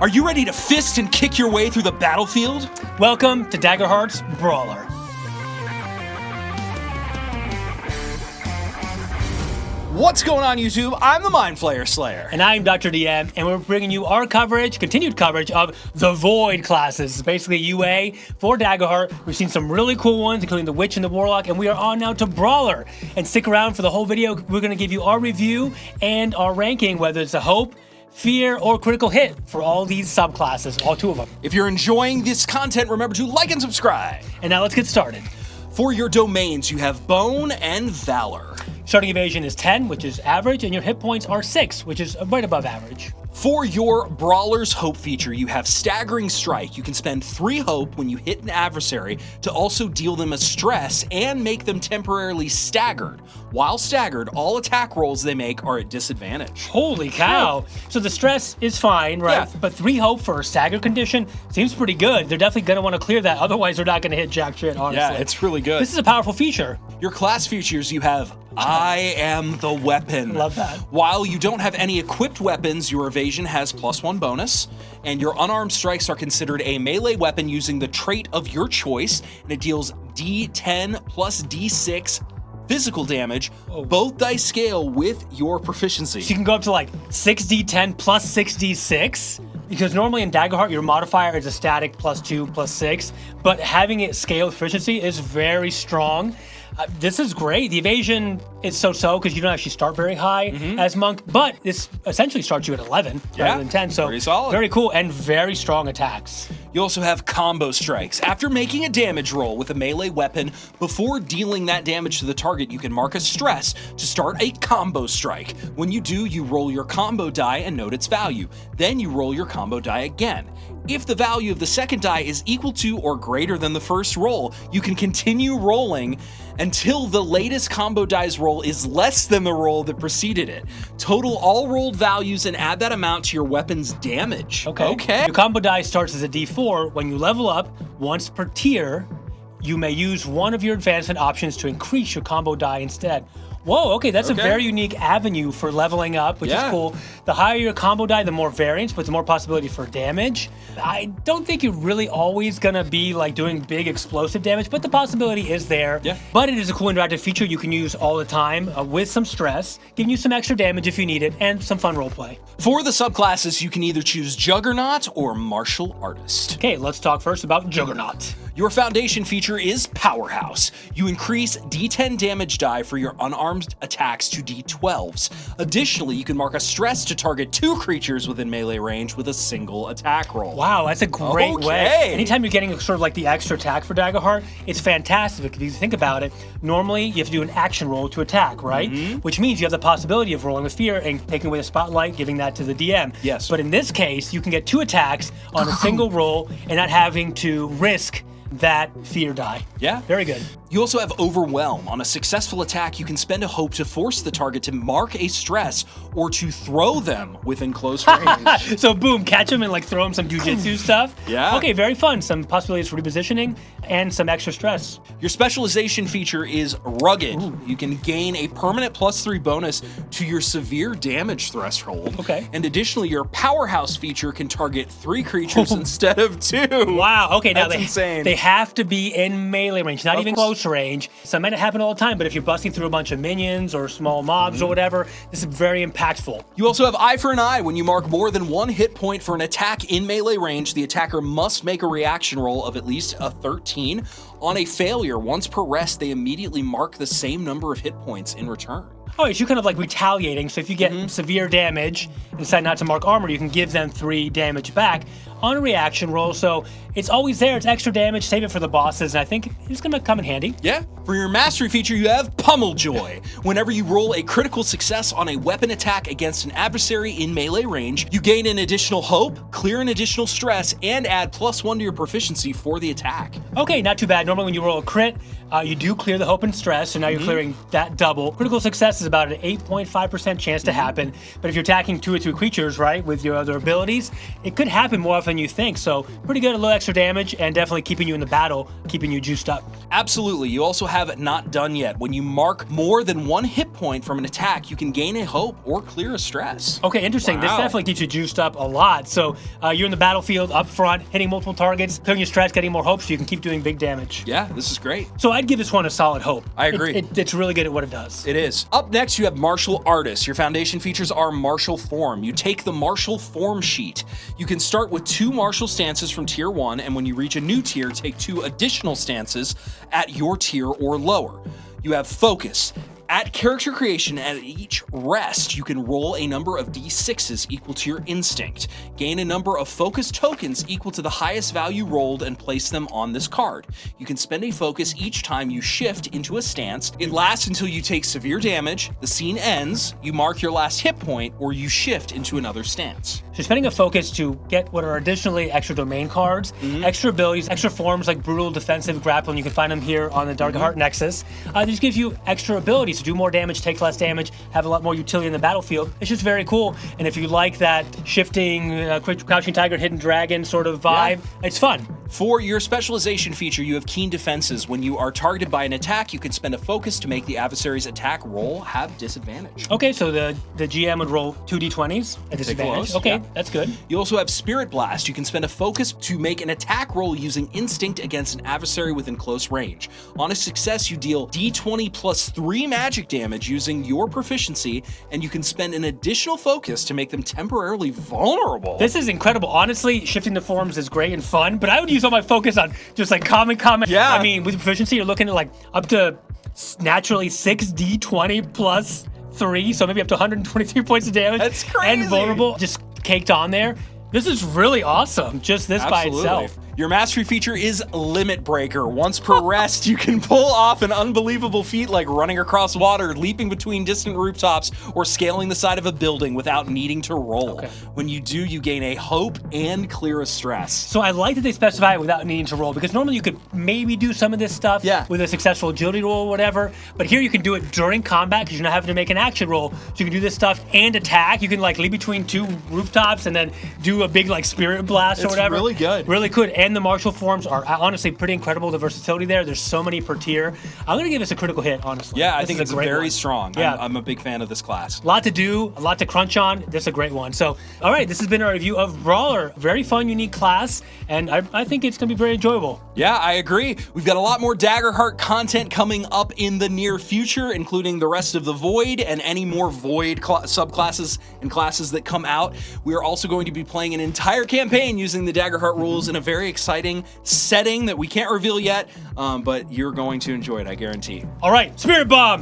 Are you ready to fist and kick your way through the battlefield? Welcome to Daggerheart's Brawler. What's going on, YouTube? I'm the Mind Flayer Slayer. And I'm Dr. DM, and we're bringing you our continued coverage of the Void classes. It's basically UA for Daggerheart. We've seen some really cool ones, including the Witch and the Warlock, and we are on now to Brawler. And stick around for the whole video. We're going to give you our review and our ranking, whether it's a Hope, Fear, or Critical Hit for all these subclasses, all two of them. If you're enjoying this content, remember to like and subscribe. And now let's get started. For your domains, you have Bone and Valor. Starting evasion is 10, which is average, and your hit points are 6, which is right above average. For your Brawler's Hope feature, you have Staggering Strike. You can spend 3 Hope when you hit an adversary to also deal them a stress and make them temporarily staggered. While staggered, all attack rolls they make are at disadvantage. Holy cow. So the stress is fine, right? Yeah. But 3 Hope for a staggered condition seems pretty good. They're definitely going to want to clear that, otherwise they're not going to hit jack shit, honestly. Yeah, it's really good. This is a powerful feature. Your class features, you have I am the weapon. Love that. While you don't have any equipped weapons, your evasion has +1 bonus, and your unarmed strikes are considered a melee weapon using the trait of your choice, and it deals D10 plus D6 physical damage, both dice scale with your proficiency. So you can go up to like 6d10 plus 6d6. Because normally in Daggerheart, your modifier is a static +2 +6, but having it scale with proficiency is very strong. This is great. The evasion is so-so because you don't actually start very high as Monk, but this essentially starts you at 11 rather than 10, so pretty solid. Very cool and very strong attacks. You also have combo strikes. After making a damage roll with a melee weapon, before dealing that damage to the target, you can mark a stress to start a combo strike. When you do, you roll your combo die and note its value. Then you roll your combo die again. If the value of the second die is equal to or greater than the first roll, you can continue rolling until the latest combo die's roll is less than the roll that preceded it. Total all rolled values and add that amount to your weapon's damage. Okay. Your combo die starts as a D4. When you level up, once per tier, you may use one of your advancement options to increase your combo die instead. Whoa, okay, that's a very unique avenue for leveling up, which is cool. The higher your combo die, the more variance, but the more possibility for damage. I don't think you're really always gonna be like doing big explosive damage, but the possibility is there. Yeah. But it is a cool interactive feature you can use all the time with some stress, giving you some extra damage if you need it, and some fun roleplay. For the subclasses, you can either choose Juggernaut or Martial Artist. Okay, let's talk first about Juggernaut. Your foundation feature is Powerhouse. You increase D10 damage die for your unarmed attacks to D12s. Additionally, you can mark a stress to target 2 creatures within melee range with a single attack roll. Wow, that's a great way. Anytime you're getting sort of like the extra attack for Daggerheart, it's fantastic. If you think about it, normally you have to do an action roll to attack, right? Which means you have the possibility of rolling with fear and taking away the spotlight, giving that to the DM. Yes. But in this case, you can get 2 attacks on a single roll and not having to risk that fear die. Yeah. Very good. You also have Overwhelm. On a successful attack, you can spend a hope to force the target to mark a stress or to throw them within close range. So boom, catch them and like throw them some jujitsu stuff. Yeah. Okay, very fun. Some possibilities for repositioning and some extra stress. Your specialization feature is Rugged. You can gain a permanent +3 bonus to your severe damage threshold. Okay. And additionally, your Powerhouse feature can target 3 creatures instead of 2. Wow, okay, now That's insane. They have to be in melee range, not even close range. So it might not happen all the time, but if you're busting through a bunch of minions or small mobs or whatever, this is very impactful. You also have Eye for an Eye. When you mark more than 1 hit point for an attack in melee range, the attacker must make a reaction roll of at least a 13. On a failure, once per rest, they immediately mark the same number of hit points in return. Oh, so you're kind of like retaliating. So if you get severe damage and decide not to mark armor, you can give them 3 damage back on a reaction roll. So it's always there. It's extra damage. Save it for the bosses. And I think it's going to come in handy. Yeah. For your mastery feature, you have Pummeljoy. Whenever you roll a critical success on a weapon attack against an adversary in melee range, you gain an additional hope, clear an additional stress, and add +1 to your proficiency for the attack. Okay, not too bad. Normally when you roll a crit, you do clear the hope and stress, so now you're clearing that double. Critical success is about an 8.5% chance to happen, but if you're attacking 2 or 3 creatures, right, with your other abilities, it could happen more often than you think. So pretty good, a little extra damage, and definitely keeping you in the battle, keeping you juiced up. Absolutely. You also have Not Done Yet. When you mark more than 1 hit point from an attack, you can gain a hope or clear a stress. Okay, interesting. This definitely keeps you juiced up a lot. So you're in the battlefield, up front, hitting multiple targets, clearing your stress, getting more hope, so you can keep doing big damage. Yeah, this is great. So I'd give this one a solid hope. I agree. It's really good at what it does. It is. Up next, you have Martial Artist. Your foundation features are Martial Form. You take the Martial Form sheet. You can start with 2 martial stances from tier 1, and when you reach a new tier, take 2 additional stances at your tier or lower. You have Focus. At character creation, at each rest, you can roll a number of d6s equal to your instinct. Gain a number of focus tokens equal to the highest value rolled and place them on this card. You can spend a focus each time you shift into a stance. It lasts until you take severe damage, the scene ends, you mark your last hit point, or you shift into another stance. So spending a focus to get what are additionally extra domain cards, extra abilities, extra forms like brutal, defensive, grappling. You can find them here on the Daggerheart Nexus. This gives you extra abilities to do more damage, take less damage, have a lot more utility in the battlefield. It's just very cool. And if you like that shifting, crouching tiger, hidden dragon sort of vibe, it's fun. For your specialization feature, you have Keen Defenses. When you are targeted by an attack, you can spend a focus to make the adversary's attack roll have disadvantage. Okay, so the GM would roll 2d20s at disadvantage. Okay, that's good. You also have Spirit Blast. You can spend a focus to make an attack roll using instinct against an adversary within close range. On a success, you deal d20 plus 3 magic damage using your proficiency, and you can spend an additional focus to make them temporarily vulnerable. This is incredible. Honestly, shifting the forms is great and fun, but I would use all my focus on just like common. Yeah. I mean, with proficiency, you're looking at like up to naturally 6d20 plus 3, so maybe up to 123 points of damage. That's crazy. And vulnerable, just caked on there. This is really awesome, just this by itself. Your mastery feature is Limit Breaker. Once per rest, you can pull off an unbelievable feat like running across water, leaping between distant rooftops, or scaling the side of a building without needing to roll. Okay. When you do, you gain a hope and clear a stress. So I like that they specify it without needing to roll, because normally you could maybe do some of this stuff with a successful agility roll or whatever, but here you can do it during combat because you're not having to make an action roll. So you can do this stuff and attack. You can like leap between 2 rooftops and then do a big like spirit blast or whatever. It's really good. Really good. And the martial forms are honestly pretty incredible. The versatility there. There's so many per tier. I'm going to give this a critical hit, honestly. Yeah, I this think is it's a great very one. strong. Yeah. I'm a big fan of this class. A lot to do, a lot to crunch on. This is a great one. So, all right, this has been our review of Brawler. Very fun, unique class, and I think it's going to be very enjoyable. Yeah, I agree. We've got a lot more Daggerheart content coming up in the near future, including the rest of the Void and any more Void subclasses and classes that come out. We are also going to be playing an entire campaign using the Daggerheart rules in a very exciting setting that we can't reveal yet, but you're going to enjoy it, I guarantee. All right, Spirit Bomb!